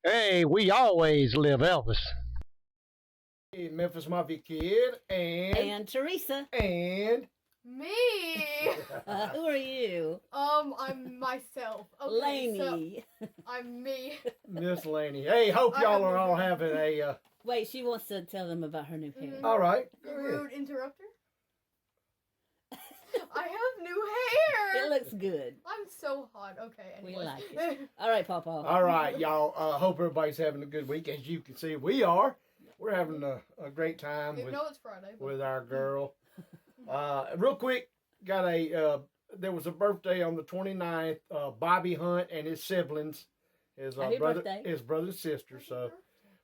Hey, we always live Elvis. Memphis Mafia Kid And Teresa. and Me? Who are you? I'm myself. Okay, Laney. so I'm me. Miss Laney. Hey, hope I y'all have are no all hair. having a. Wait, she wants to tell them about her new hair. All right, go You ahead. rude interrupter. I have new hair. It looks good. I'm so hot. Okay, We anyways. like it. All right, Papa. All right, y'all. Hope everybody's having a good week. As you can see, we are. We're having a great time Even though it's Friday. But... with our girl. Real quick, got a. There was a birthday on the 29th. Bobby Hunt and his siblings, his Happy brother, birthday. his brother and sister. So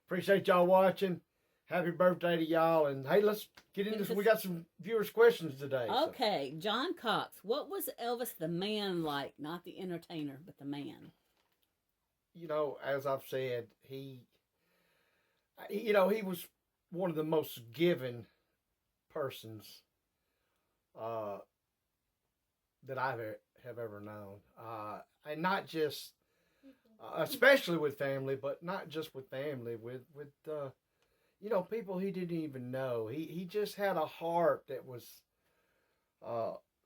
appreciate y'all watching. Happy birthday to y'all. And hey, let's get into this. We got some viewers' questions today. Okay, John Cox. What was Elvis the man like? Not the entertainer, but the man. You know, as I've said, he was one of the most giving persons that I have ever known. And not just, especially with family, but not just with family, with people he didn't even know. He just had a heart that was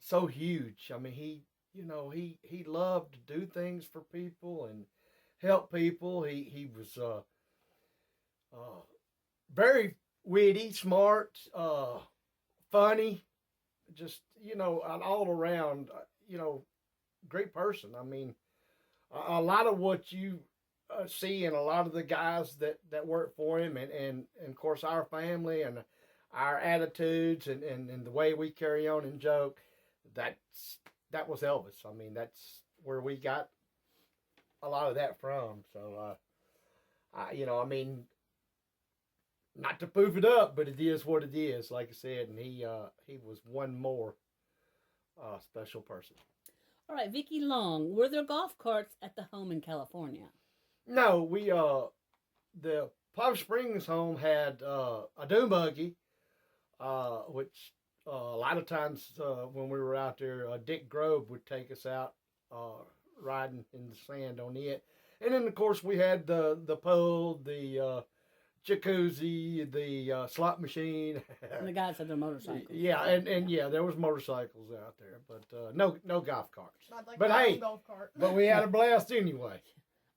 so huge. I mean, he loved to do things for people and help people. He was very witty, smart, funny, just an all around great person. I mean, a lot of what you see in a lot of the guys that work for him, and of course our family and our attitudes and the way we carry on and joke, that was Elvis. I mean, that's where we got a lot of that from. So, I mean, not to poof it up, but it is what it is. Like I said, and he was one more special person. All right, Vicky Long. Were there golf carts at the home in California? No, we the Palm Springs home had a dune buggy, which a lot of times when we were out there, Dick Grove would take us out riding in the sand on it, and then of course we had the pool, the jacuzzi, the slot machine. And the guys had their motorcycles. Yeah, and yeah, there was motorcycles out there, but no golf carts. Like but hey, golf cart. but we had a blast anyway.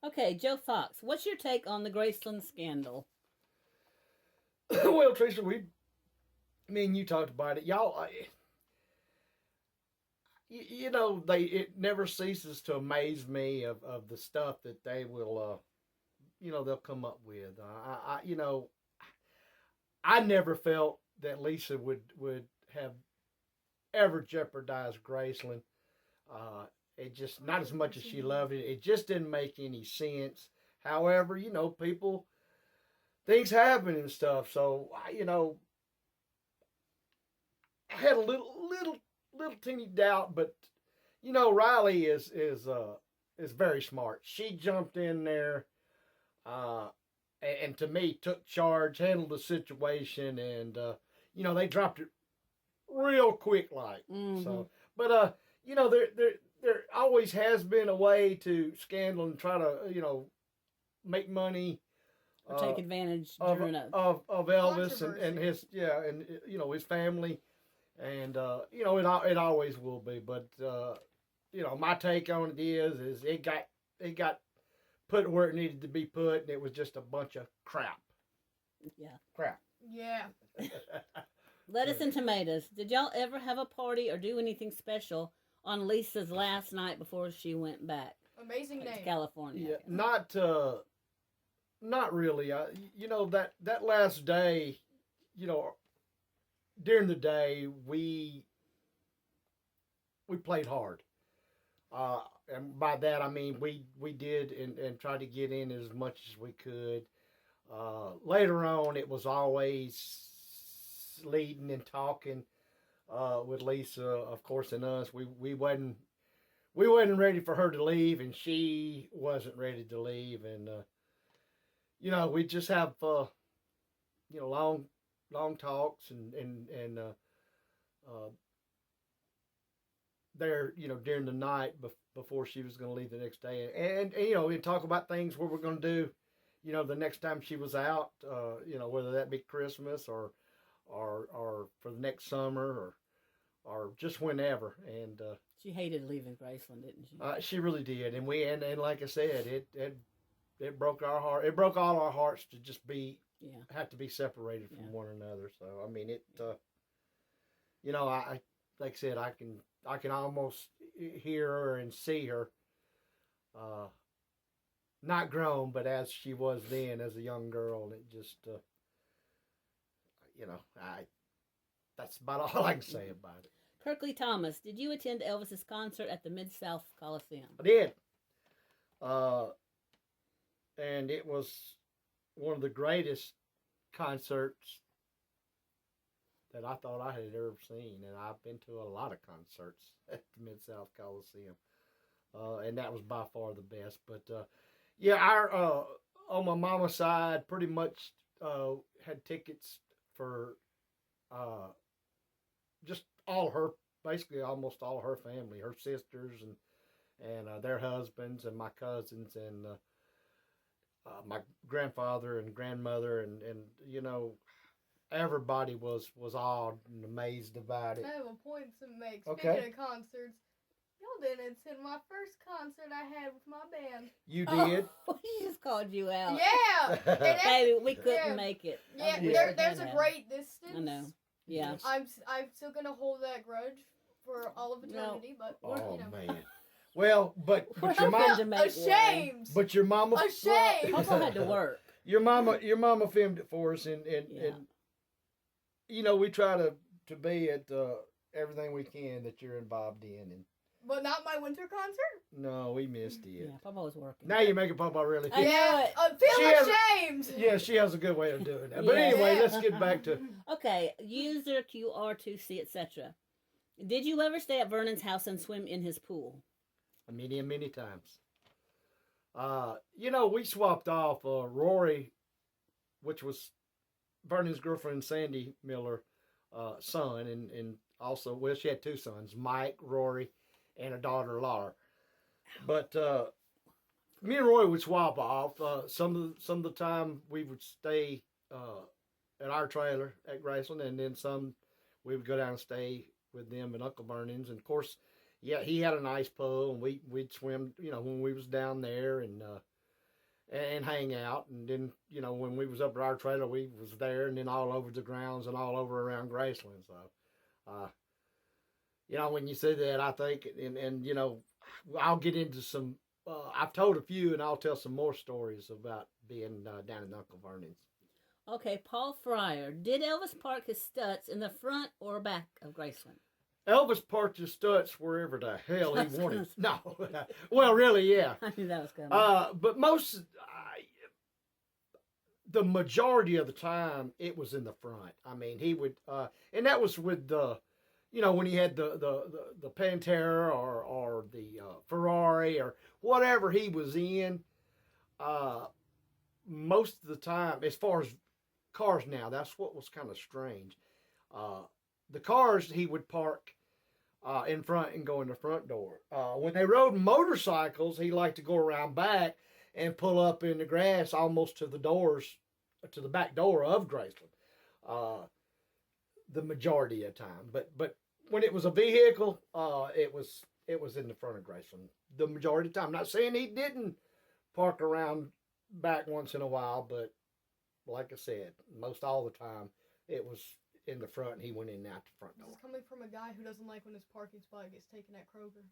Okay, Joe Fox. What's your take on the Graceland scandal? Well, Teresa, me and you talked about it, y'all. It never ceases to amaze me of the stuff that they will, they'll come up with. I never felt that Lisa would have ever jeopardized Graceland. It just, not as much as she loved it. It just didn't make any sense. However, things happen and stuff. So, I had a little teeny doubt, but Riley is very smart. She jumped in there, and to me took charge, handled the situation, and they dropped it real quick, like. Mm-hmm. So. But there always has been a way to scandal and try to make money. Or take advantage of Elvis and his his family, and it always will be. But my take on it is it got put where it needed to be put, and it was just a bunch of crap. Yeah. Crap. Yeah. Lettuce and tomatoes. Did y'all ever have a party or do anything special on Lisa's last night before she went back? Amazing to name. California. Yeah, not really. That last day, during the day we played hard. And by that I mean we did and tried to get in as much as we could. Later on, it was always leading and talking with Lisa, of course, and us. We wasn't ready for her to leave, and she wasn't ready to leave, and we just have long talks and there during the night before she was going to leave the next day, and talk about things what we're going to do the next time she was out, whether that be Christmas or for the next summer or just whenever. And She hated leaving Graceland, didn't she? she really did. And and like I said, it broke our heart. It broke all our hearts to just have to be separated from one another. So I mean, I like I said, I can almost hear her and see her. Not grown, but as she was then, as a young girl, and it just, that's about all I can say about it. Kirkley Thomas, did you attend Elvis's concert at the Mid-South Coliseum? I did. And it was one of the greatest concerts that I thought I had ever seen. And I've been to a lot of concerts at the Mid-South Coliseum. And that was by far the best. But, our on my mama's side, pretty much had tickets for just basically almost all her family, her sisters and their husbands and my cousins and my grandfather and grandmother and everybody was awed and amazed about it. I have a point to make. Okay. Speaking of concerts, y'all didn't attend my first concert I had with my band. You did? Oh, she just called you out. Yeah! And Baby, we couldn't make it. Yeah, there's a great distance. I know. Yeah. Yes. I'm still gonna hold that grudge for all of eternity, but Man. Well, but your mom ashamed. But your mama Ashamed. Papa had to work. Your mama filmed it for us and we try to be at everything we can that you're involved in and but not my winter concert? no, we missed it. Yeah, Papa was working. Now you're making Papa really feel. I feel ashamed. Yeah, she has a good way of doing that. But anyway, let's get back to Okay, user QR2C, etc. Did you ever stay at Vernon's house and swim in his pool? many times. We swapped off Rory, which was Vernon's girlfriend Sandy Miller, son, and also, well, she had two sons, Mike, Rory, and a daughter, Laura. But me and Roy would swap off. Some of the time we would stay at our trailer at Graceland, and then some we would go down and stay with them at Uncle Vernon's. And of course, he had a nice pool, and we'd swim, when we was down there and hang out. And then, when we was up at our trailer, we was there, and then all over the grounds and all over around Graceland. So, when you say that, I think, and I'll get into some, I've told a few, and I'll tell some more stories about being down in Uncle Vernon's. Okay, Paul Fryer. Did Elvis park his Stutz in the front or back of Graceland? Elvis parked his Stutz wherever the hell he wanted. No. Well, really, yeah. I knew that was coming. But the majority of the time, it was in the front. I mean, he would, and that was with the, when he had the Pantera or the Ferrari or whatever he was in. Most of the time, as far as cars now, that's what was kind of strange. The cars he would park in front and go in the front door. When they rode motorcycles, he liked to go around back and pull up in the grass almost to the back door of Graceland. The majority of the time, but when it was a vehicle, it was in the front of Graceland the majority of the time. Not saying he didn't park around back once in a while, but like I said, most all the time it was in the front and he went in and out the front door. This is coming from a guy who doesn't like when his parking spot gets taken at Kroger.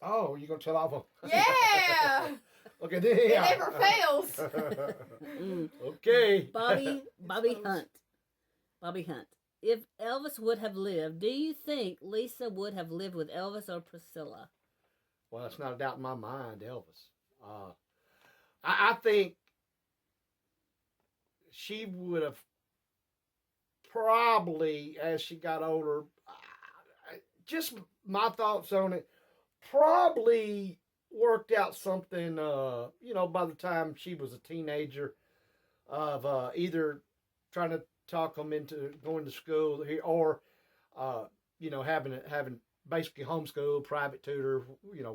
Oh, you gonna tell off him? Yeah! Okay, then, yeah. It never fails. Okay. Bobby Hunt. If Elvis would have lived, do you think Lisa would have lived with Elvis or Priscilla? Well, that's not a doubt in my mind, Elvis. I think she would have probably, as she got older, just my thoughts on it, probably worked out something, by the time she was a teenager, of either trying to talk them into going to school or, having basically homeschool, private tutor,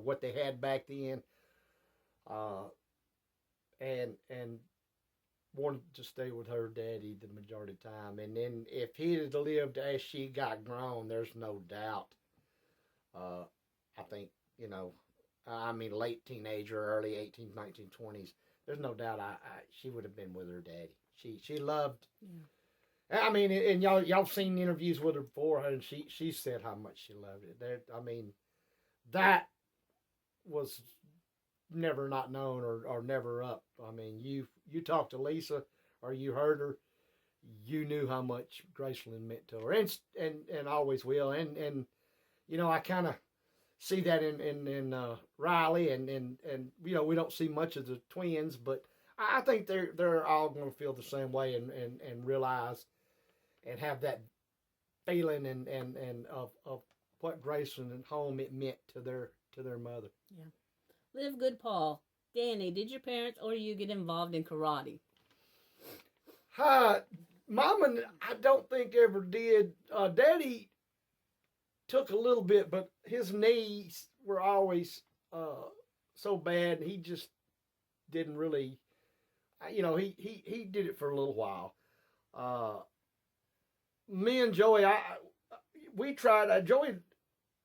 what they had back then. And wanted to stay with her daddy the majority of the time. And then if he had lived as she got grown, there's no doubt. I think, I mean, late teenager, early 18, 19, 20s. There's no doubt she would have been with her daddy. She loved. Yeah. I mean, and y'all seen interviews with her before, and she said how much she loved it. I mean, that was never not known or never up. I mean, you talked to Lisa or you heard her, you knew how much Graceland meant to her, and always will. And I kind of see that in Riley and we don't see much of the twins, but I think they're all going to feel the same way and realize and have that feeling and of what Graceland and home it meant to their mother. Yeah. Live good, Paul. Danny, did your parents or you get involved in karate? Mama, I don't think ever did. Daddy took a little bit, but his knees were always so bad, and he just didn't really. He did it for a little while. Me and Joey, we tried. Joey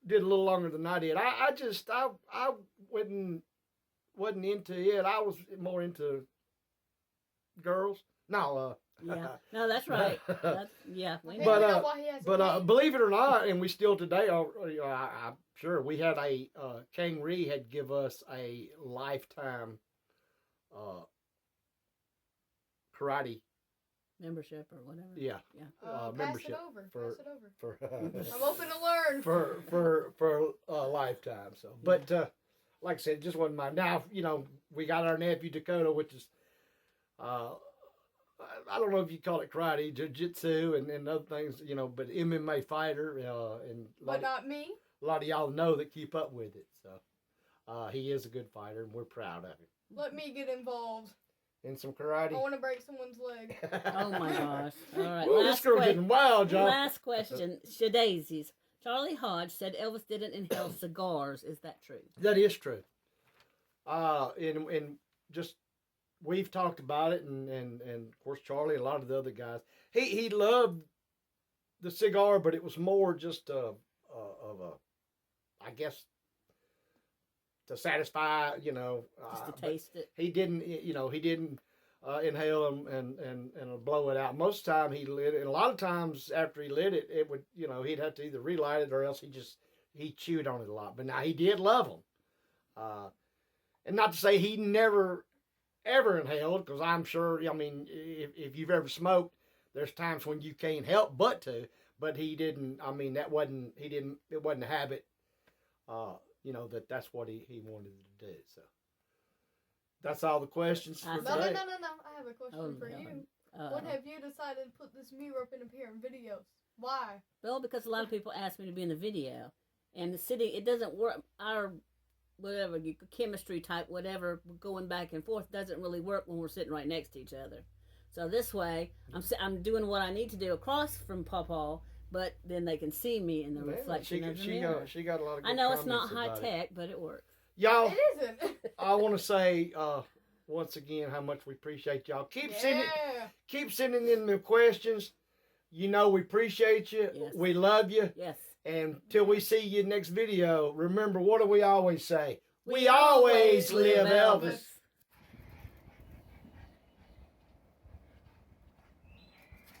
did a little longer than I did. I wasn't into it. I was more into girls. No, no, that's right. But believe it or not, and we still today are. I'm sure we had a King Ree had give us a lifetime karate membership or whatever. Yeah. Membership. Pass it over. For I'm open to learn. For a lifetime. So, but like I said, it just wasn't mine. Now we got our nephew Dakota, which is I don't know if you call it karate, jiu-jitsu, and other things, but MMA fighter, but not me. A lot of y'all know that keep up with it. So he is a good fighter, and we're proud of him. Let me get involved. In some karate. I want to break someone's leg. Oh my gosh! All right, Ooh, this girl getting wild, y'all. Last question, Shadaisies. Charlie Hodge said Elvis didn't inhale cigars. Is that true? That is true. And just we've talked about it, and of course Charlie, a lot of the other guys. He loved the cigar, but it was more just of a, I guess, to satisfy, just to taste it. He didn't inhale and blow it out. Most of the time he lit it, and a lot of times after he lit it, it would, he'd have to either relight it or else he chewed on it a lot. But now he did love them, and not to say he never ever inhaled, because I'm sure, if you've ever smoked, there's times when you can't help but to. But he didn't. It wasn't a habit. That's what he wanted to do. So that's all the questions for today. No. I have a question for you. What have you decided to put this mirror up and appear in videos? Why? Well, because a lot of people ask me to be in the video, and the sitting, it doesn't work. Our whatever chemistry type, whatever, going back and forth doesn't really work when we're sitting right next to each other. So this way, I'm doing what I need to do across from Pawpaw, but then they can see me in the reflection of the mirror. She got a lot of good I know it's not comments high tech, but it works. Y'all, it isn't. I want to say once again how much we appreciate y'all. Keep sending in the questions. We appreciate you. Yes. We love you. Yes. And till we see you next video, remember, what do we always say? We always live Elvis.